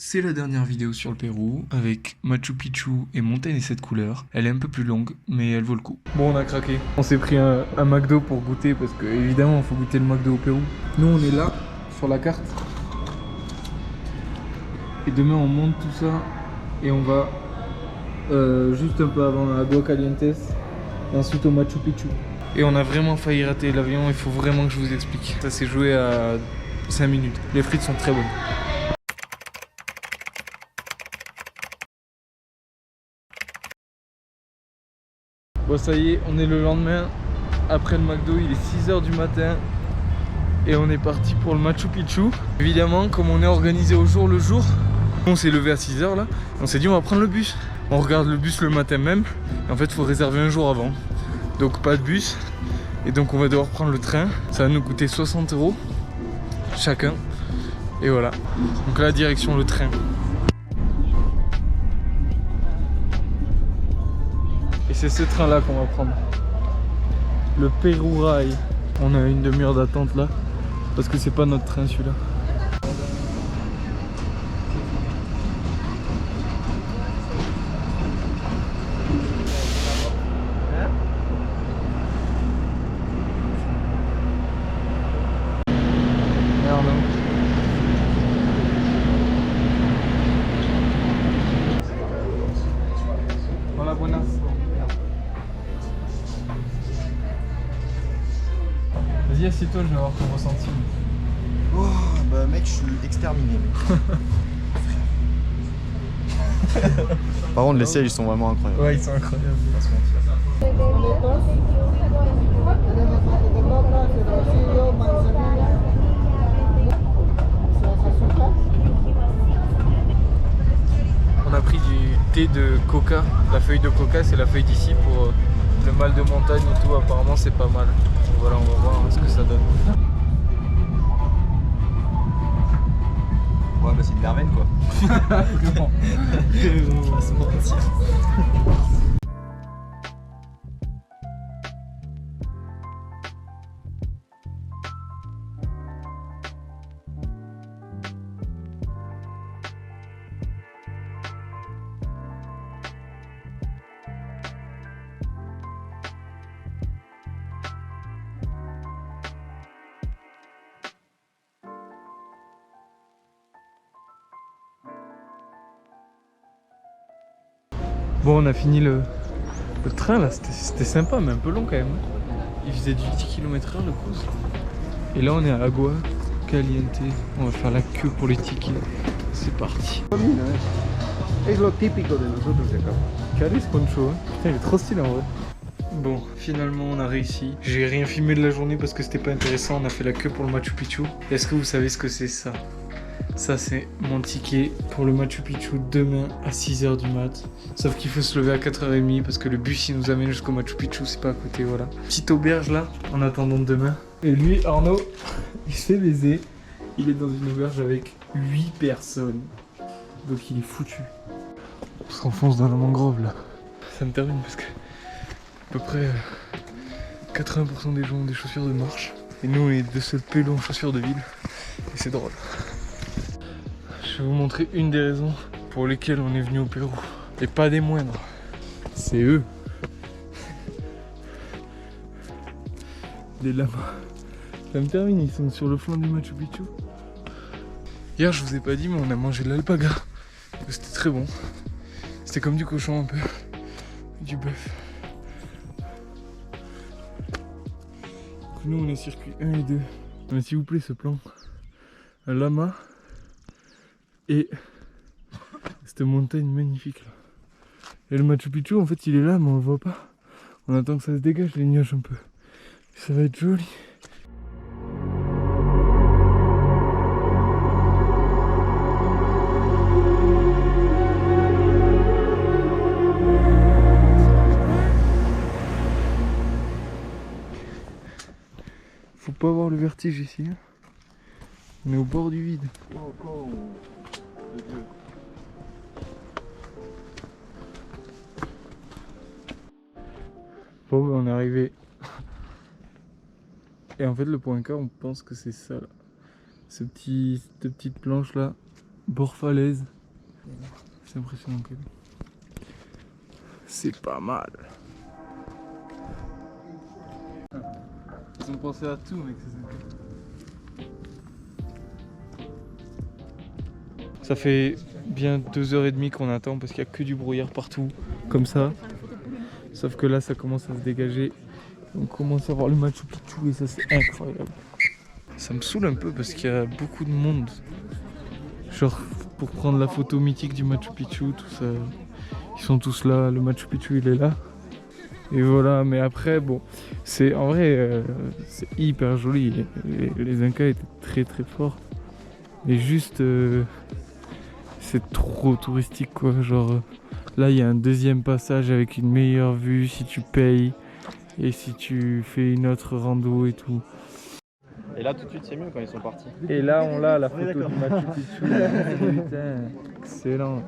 C'est la dernière vidéo sur le Pérou, avec Machu Picchu et Montagne et 7 couleurs. Elle est un peu plus longue, mais elle vaut le coup. Bon, on a craqué. On s'est pris un McDo pour goûter, parce que évidemment, il faut goûter le McDo au Pérou. Nous, on est là, sur la carte. Et demain, on monte tout ça, et on va juste un peu avant Agua Calientes, et ensuite au Machu Picchu. Et on a vraiment failli rater l'avion, il faut vraiment que je vous explique. Ça s'est joué à 5 minutes. Les frites sont très bonnes. Bon, ça y est, on est le lendemain. Après le McDo, il est 6 h du matin. Et on est parti pour le Machu Picchu. Évidemment, comme on est organisé au jour le jour, on s'est levé à 6 h là. On s'est dit on va prendre le bus. On regarde le bus le matin même. Et en fait, il faut réserver un jour avant. Donc pas de bus. Et donc on va devoir prendre le train. Ça va nous coûter 60 € chacun. Et voilà. Donc là, direction le train. Et c'est ce train là qu'on va prendre. Le Pérou Rail. On a une demi-heure d'attente là. Parce que c'est pas notre train celui-là. Merde. Hola, buenas. Vas-y, assieds-toi, je vais avoir ton ressenti. Oh, bah mec, je suis exterminé. Par contre, les sièges ils sont vraiment incroyables. Ouais, ils sont incroyables. On a pris du thé de coca. La feuille de coca, c'est la feuille d'ici pour le mal de montagne et tout. Apparemment, c'est pas mal. Donc voilà, on va voir ce que ça donne. Ouais, bah c'est une verveine quoi. Non. On va se mentir. Bon, on a fini le train là, c'était sympa mais un peu long quand même. Il faisait du 10 km/h le course. Et là on est à Agua Caliente. On va faire la queue pour les tickets. C'est parti. Es lo típico de nosotros de acá. Calé ce poncho, hein. Putain, il est trop stylé en vrai. Bon, finalement on a réussi. J'ai rien filmé de la journée parce que c'était pas intéressant. On a fait la queue pour le Machu Picchu. Est-ce que vous savez ce que c'est ça? Ça c'est mon ticket pour le Machu Picchu demain à 6 h du mat. Sauf qu'il faut se lever à 4 h 30 parce que le bus il nous amène jusqu'au Machu Picchu, c'est pas à côté, voilà. Petite auberge là, en attendant demain. Et lui, Arnaud, il se fait baiser. Il est dans une auberge avec 8 personnes. Donc il est foutu. On s'enfonce dans la mangrove là. Ça me termine parce que à peu près 80% des gens ont des chaussures de marche. Et nous on est de ce pélo en chaussures de ville. Et c'est drôle. Je vais vous montrer une des raisons pour lesquelles on est venu au Pérou. Et pas des moindres. C'est eux. Les lamas. Ça me termine, ils sont sur le flanc du Machu Picchu. Hier je vous ai pas dit mais on a mangé de l'alpaga. C'était très bon. C'était comme du cochon un peu. Du bœuf. Donc nous on est circuit 1 et 2. Mais s'il vous plaît ce plan. Un lama. Et cette montagne magnifique là. Et le Machu Picchu en fait il est là mais on le voit pas. On attend que ça se dégage les nuages un peu. Ça va être joli. Faut pas avoir le vertige ici. Hein. On est au bord du vide. Bon, on est arrivé. Et en fait, le point K, on pense que c'est ça là. Cette petite planche là, bord falaise. C'est impressionnant quand même. C'est pas mal. Ils ont pensé à tout, mec. Ça fait bien 2h30 qu'on attend parce qu'il n'y a que du brouillard partout, comme ça. Sauf que là, ça commence à se dégager. On commence à voir le Machu Picchu et ça, c'est incroyable. Ça me saoule un peu parce qu'il y a beaucoup de monde. Genre, pour prendre la photo mythique du Machu Picchu, tout ça. Ils sont tous là, le Machu Picchu il est là. Et voilà, mais après, bon, c'est en vrai, c'est hyper joli. Les Incas étaient très très forts. Mais juste, c'est trop touristique quoi. Genre, là il y a un deuxième passage avec une meilleure vue si tu payes. Et si tu fais une autre rando et tout. Et là tout de suite c'est mieux quand ils sont partis. Et là on l'a la photo du Machu Picchu. Putain, excellent.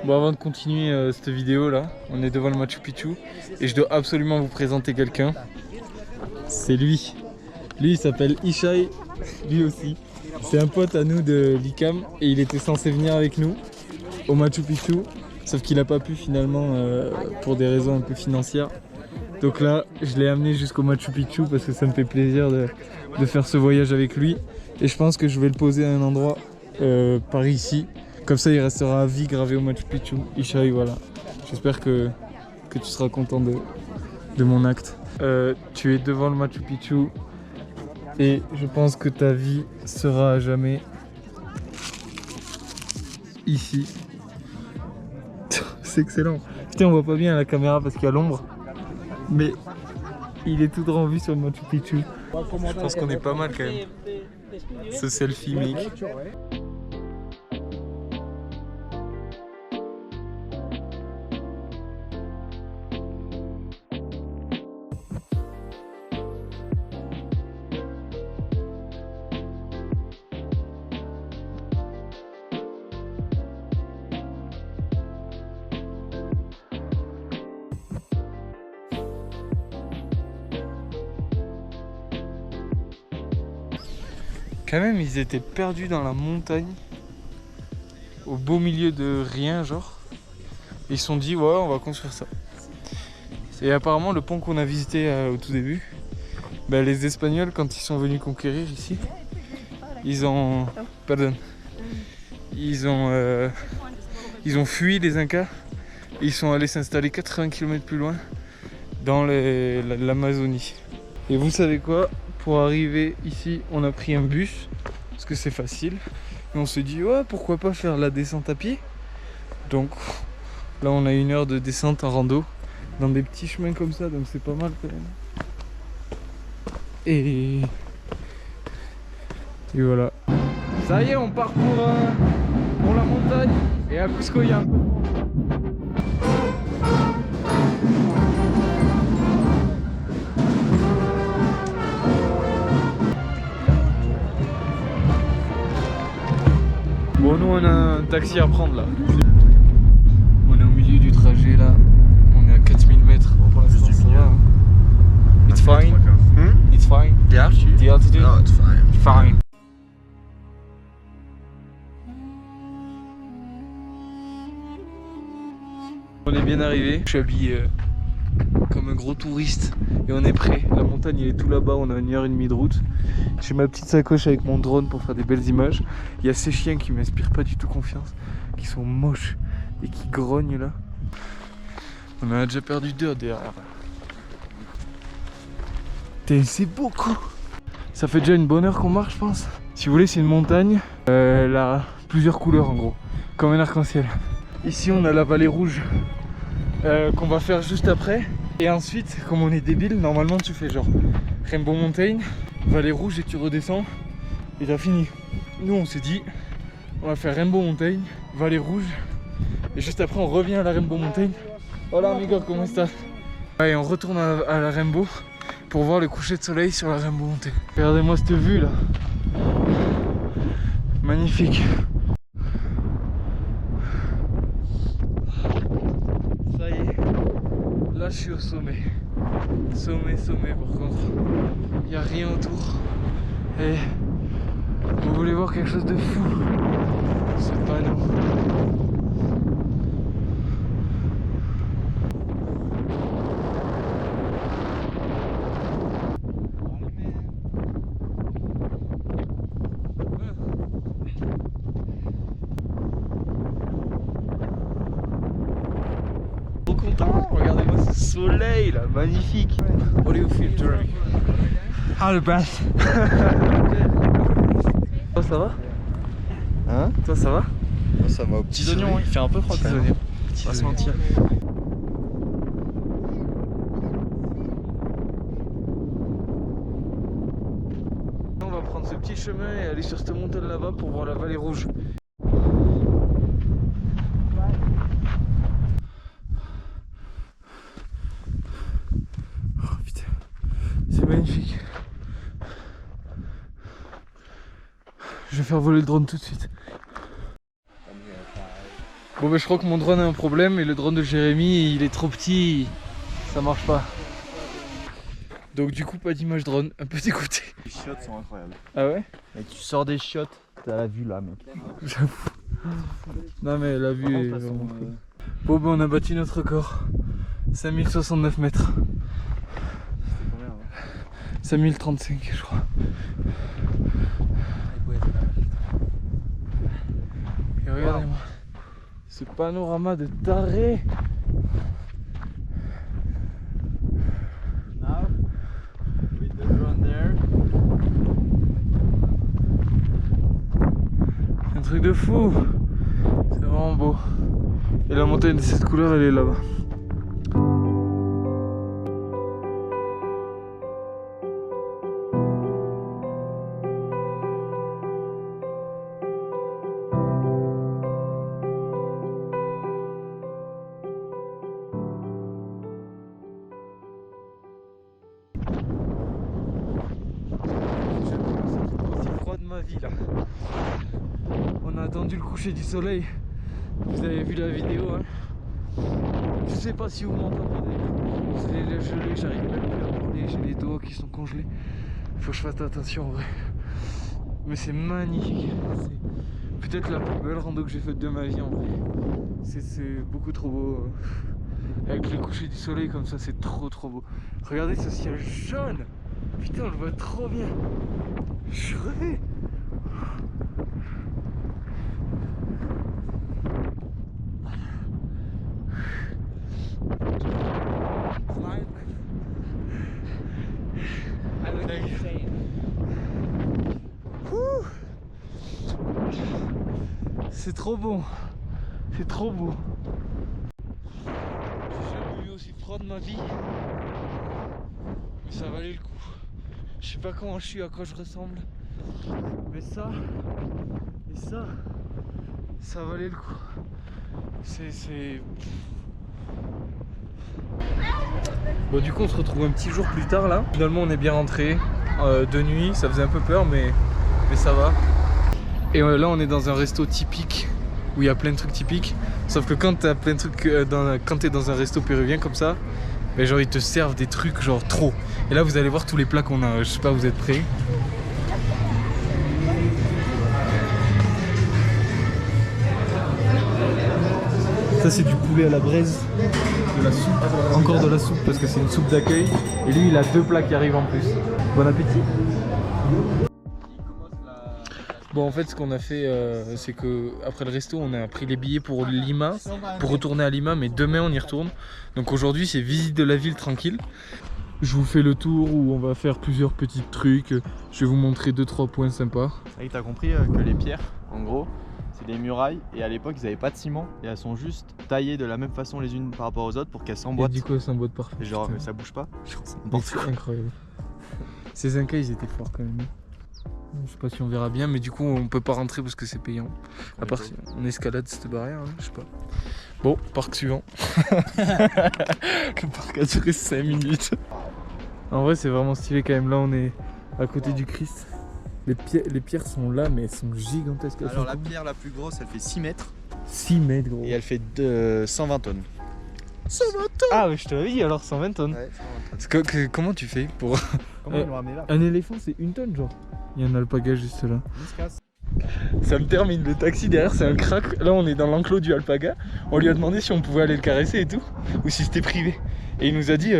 Bon, avant de continuer cette vidéo là, on est devant le Machu Picchu et je dois absolument vous présenter quelqu'un. C'est lui. Lui il s'appelle Ishai, lui aussi. C'est un pote à nous de l'ICAM et il était censé venir avec nous au Machu Picchu. Sauf qu'il n'a pas pu finalement pour des raisons un peu financières. Donc là, je l'ai amené jusqu'au Machu Picchu parce que ça me fait plaisir de faire ce voyage avec lui. Et je pense que je vais le poser à un endroit par ici. Comme ça, il restera à vie gravé au Machu Picchu. Ishai, voilà. J'espère que tu seras content de mon acte. Tu es devant le Machu Picchu et je pense que ta vie sera à jamais ici. C'est excellent. Putain, on voit pas bien à la caméra parce qu'il y a l'ombre. Mais il est tout droit en vue sur le Machu Picchu. Je pense qu'on est pas mal quand même. Ce selfie, mec. Quand même, ils étaient perdus dans la montagne, au beau milieu de rien, genre. Et ils se sont dit, ouais, on va construire ça. Et apparemment, le pont qu'on a visité au tout début, bah, les Espagnols, quand ils sont venus conquérir ici, ils ont... Pardon. Ils ont fui les Incas. Et ils sont allés s'installer 80 km plus loin, dans l'Amazonie. Et vous savez quoi ? Pour arriver ici, on a pris un bus parce que c'est facile. Et on s'est dit, ouais, pourquoi pas faire la descente à pied. Donc là, on a 1 heure de descente en rando dans des petits chemins comme ça, donc c'est pas mal quand même. Et voilà. Ça y est, on part pour la montagne et à Cusco, il y a un peu. Bon, nous on a un taxi à prendre là. On est au milieu du trajet là. On est à 4000 mètres. Bon, pour l'instant ça va. Hein. It's fine. It's fine. The altitude? The altitude? No, it's fine. Fine. On est bien arrivé. Je suis habillé comme un gros touriste et on est prêt. La montagne elle est tout là-bas, on a 1h30 de route. J'ai ma petite sacoche avec mon drone pour faire des belles images. Il y a ces chiens qui m'inspirent pas du tout confiance, qui sont moches et qui grognent là. On en a déjà perdu 2 derrière. C'est beaucoup. Ça fait déjà une bonne heure qu'on marche, je pense. Si vous voulez, c'est une montagne. Elle a plusieurs couleurs en gros, comme un arc-en-ciel. Ici on a la vallée rouge qu'on va faire juste après. Et ensuite, comme on est débile, normalement tu fais genre Rainbow Mountain, vallée rouge et tu redescends et t'as fini. Nous on s'est dit, on va faire Rainbow Mountain, vallée rouge et juste après on revient à la Rainbow Mountain. Hola amigo, comment estás? Et on retourne à la Rainbow pour voir le coucher de soleil sur la Rainbow Mountain. Regardez-moi cette vue là. Magnifique. Ça y est, là je suis au sommet. Sommet par contre. Il n'y a rien autour. Et vous voulez voir quelque chose de fou? Ce panneau. Trop content, regardez-moi ce soleil là, magnifique. How do you feel, Jeremy? Ah le best. Toi ça va? Hein? Toi ça va? Moi ça va aux petits oignons, il fait un peu froid quand même. On va se mentir. On va prendre ce petit chemin et aller sur cette montagne là-bas pour voir la vallée rouge. Oh putain, c'est magnifique. Je vais faire voler le drone tout de suite. Bon bah je crois que mon drone a un problème et le drone de Jérémy il est trop petit, ça marche pas. Donc du coup pas d'image drone, un peu dégoûté. Les chiottes sont incroyables. Ah ouais? Mec, tu sors des chiottes, t'as la vue là mec. J'avoue. Non mais la vue est vraiment cool. Bon bah on a battu notre record. 5069 mètres. C'était combien hein? 5035 je crois. Et regardez-moi ce panorama de taré. Now, with the drone there. Un truc de fou. C'est vraiment beau. Et la montagne de cette couleur elle est là-bas. Ma vie là. On a attendu le coucher du soleil. Vous avez vu la vidéo hein. Je sais pas si vous m'entendez. C'est les gelés, j'arrive même plus à parler, j'ai les doigts qui sont congelés. Faut que je fasse attention en vrai. Mais c'est magnifique. C'est peut-être la plus belle rando que j'ai faite de ma vie en vrai. C'est beaucoup trop beau. Avec le coucher du soleil comme ça, c'est trop beau. Regardez ce ciel jaune. Putain, on le voit trop bien. Je suis rêvé. C'est trop bon. C'est trop beau. J'ai jamais eu aussi froid de ma vie. Mais ça valait le coup. Je sais pas comment je suis, à quoi je ressemble. Mais ça et ça valait le coup. C'est... Bon du coup on se retrouve un petit jour plus tard là. Finalement on est bien rentré de nuit, ça faisait un peu peur mais ça va. Et là on est dans un resto typique où il y a plein de trucs typiques. Sauf que quand t'as plein de trucs quand t'es dans un resto péruvien comme ça, ben genre ils te servent des trucs genre trop. Et là vous allez voir tous les plats qu'on a, je sais pas, vous êtes prêts? Ça c'est du poulet à la braise, de la soupe, encore de la soupe parce que c'est une soupe d'accueil. Et lui il a 2 plats qui arrivent en plus. Bon appétit. Bon en fait ce qu'on a fait c'est que après le resto on a pris les billets pour Lima, pour retourner à Lima, mais demain on y retourne. Donc aujourd'hui c'est visite de la ville tranquille. Je vous fais le tour où on va faire plusieurs petits trucs. Je vais vous montrer 2-3 points sympas. C'est vrai que t'as compris que les pierres en gros c'est des murailles et à l'époque ils n'avaient pas de ciment et elles sont juste taillées de la même façon les unes par rapport aux autres pour qu'elles s'emboîtent. Et du coup elles s'emboîtent parfait. Et genre ça bouge pas. C'est incroyable. Ces Incas ils étaient forts quand même. Je sais pas si on verra bien mais du coup on peut pas rentrer parce que c'est payant. À part si on escalade cette barrière, hein, je sais pas. Bon, parc suivant. Le parc a duré 5 minutes. En vrai c'est vraiment stylé quand même, là on est à côté du Christ. Les pierres sont là mais elles sont gigantesques. Alors la pierre la plus grosse elle fait 6 mètres. 6 mètres gros. Et elle fait 120 tonnes. 120 tonnes. Ah mais je te l'avais dit alors 120 tonnes. Ouais, 120 tonnes. Comment tu fais pour... Comment ils l'ont ramené là? Un éléphant c'est 1 tonne genre. Il y a un alpaga juste là. Il se casse. Ok. Ça me termine, le taxi derrière c'est un crack. Là on est dans l'enclos du alpaga. On lui a demandé si on pouvait aller le caresser et tout, ou si c'était privé. Et il nous a dit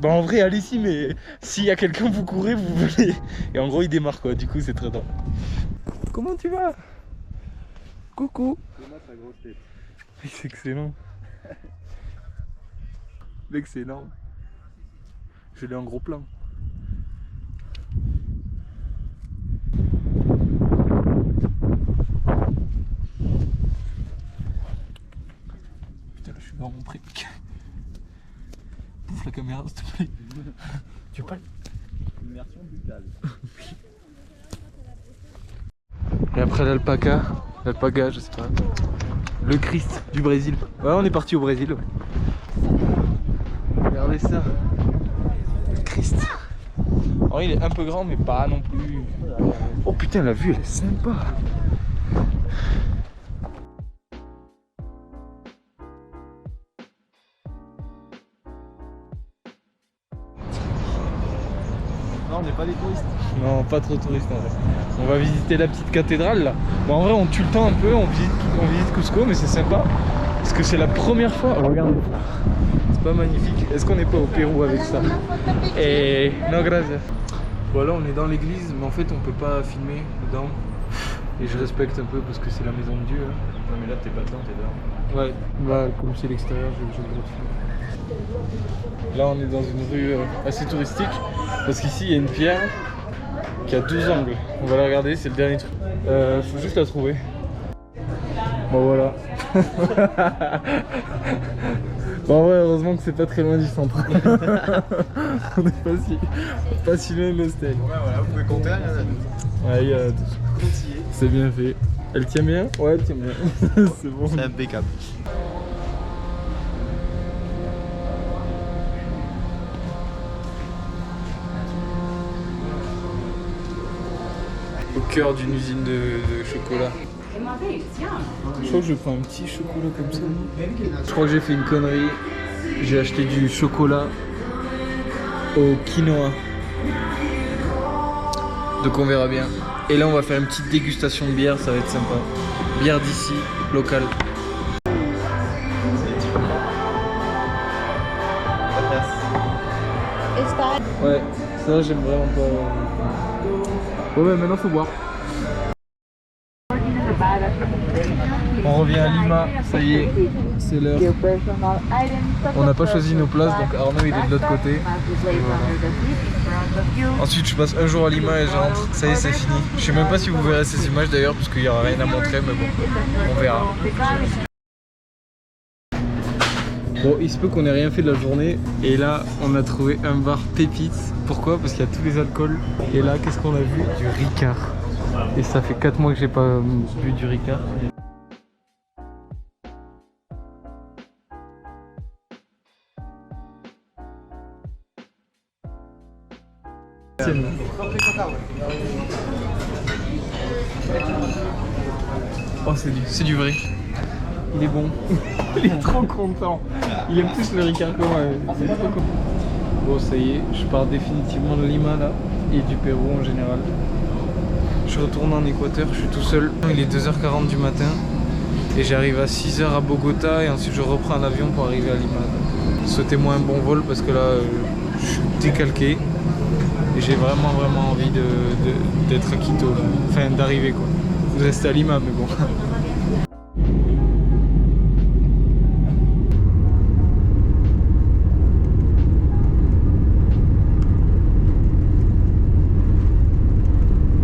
bah en vrai allez-y, mais s'il y a quelqu'un vous courez, vous venez. Et en gros il démarre quoi, du coup c'est très drôle. Comment tu vas? Coucou. C'est excellent. Mec c'est énorme. Je l'ai en gros plan. Putain là je suis dans mon prédic. Pouf la caméra s'il te plaît. Tu veux pas Immersion buccale. Et après l'alpaca, je sais pas. Le Christ du Brésil. Ouais on est parti au Brésil. Ouais. Regardez ça. Le Christ. Alors il est un peu grand mais pas non plus. Oh putain la vue elle est sympa. Non, on n'est pas des touristes. Non, pas trop touriste en vrai. On va visiter la petite cathédrale là. Bon, en vrai, on tue le temps un peu, on visite Cusco, mais c'est sympa. Parce que c'est la première fois. Oh, regardez ça. C'est pas magnifique. Est-ce qu'on n'est pas au Pérou avec ça? Et non, gracias. Voilà, on est dans l'église, mais en fait, on peut pas filmer dedans. Et je respecte un peu parce que c'est la maison de Dieu. Hein. Non, mais là, t'es pas dedans, t'es dehors. Ouais, bah, comme c'est l'extérieur, j'ai le droit de filmer. Là, on est dans une rue assez touristique. Parce qu'ici, il y a une pierre qui a 12 angles. On va la regarder, c'est le dernier truc. Faut juste la trouver. Bon, voilà. Bon, ouais, heureusement que c'est pas très loin du centre. On est pas si loin de l'hostel. Ouais, voilà, vous pouvez compter, il y en a 12. Ouais, il y a 12. C'est bien fait. Elle tient bien? Ouais, elle tient bien. C'est bon. C'est impeccable. Au cœur d'une usine de chocolat. Je crois que je prends un petit chocolat comme ça. Je crois que j'ai fait une connerie. J'ai acheté du chocolat au quinoa. Donc on verra bien. Et là on va faire une petite dégustation de bière, ça va être sympa. Bière d'ici, locale. Ouais, ça j'aime vraiment pas. Ouais, maintenant faut boire. On revient à Lima, ça y est, c'est l'heure. On n'a pas choisi nos places, donc Arnaud il est de l'autre côté. Voilà. Ensuite je passe un jour à Lima et je rentre, ça y est c'est fini. Je sais même pas si vous verrez ces images d'ailleurs, parce qu'il n'y aura rien à montrer, mais bon, on verra. Bon, il se peut qu'on ait rien fait de la journée, et là on a trouvé un bar pépite. Pourquoi? Parce qu'il y a tous les alcools. Et là, qu'est-ce qu'on a vu? Du Ricard. Et ça fait 4 mois que j'ai pas bu du Ricard. Oh, c'est du vrai. Il est bon. Il est trop content. Il aime plus le Ricard que moi. C'est trop content. Bon, ça y est, je pars définitivement de Lima là, et du Pérou en général. Je retourne en Équateur, je suis tout seul. Il est 2h40 du matin et j'arrive à 6h à Bogota et ensuite je reprends l'avion pour arriver à Lima. Souhaitez-moi un bon vol parce que là je suis décalqué et j'ai vraiment envie d'être à Quito, là. Enfin d'arriver quoi. Vous restez à Lima mais bon.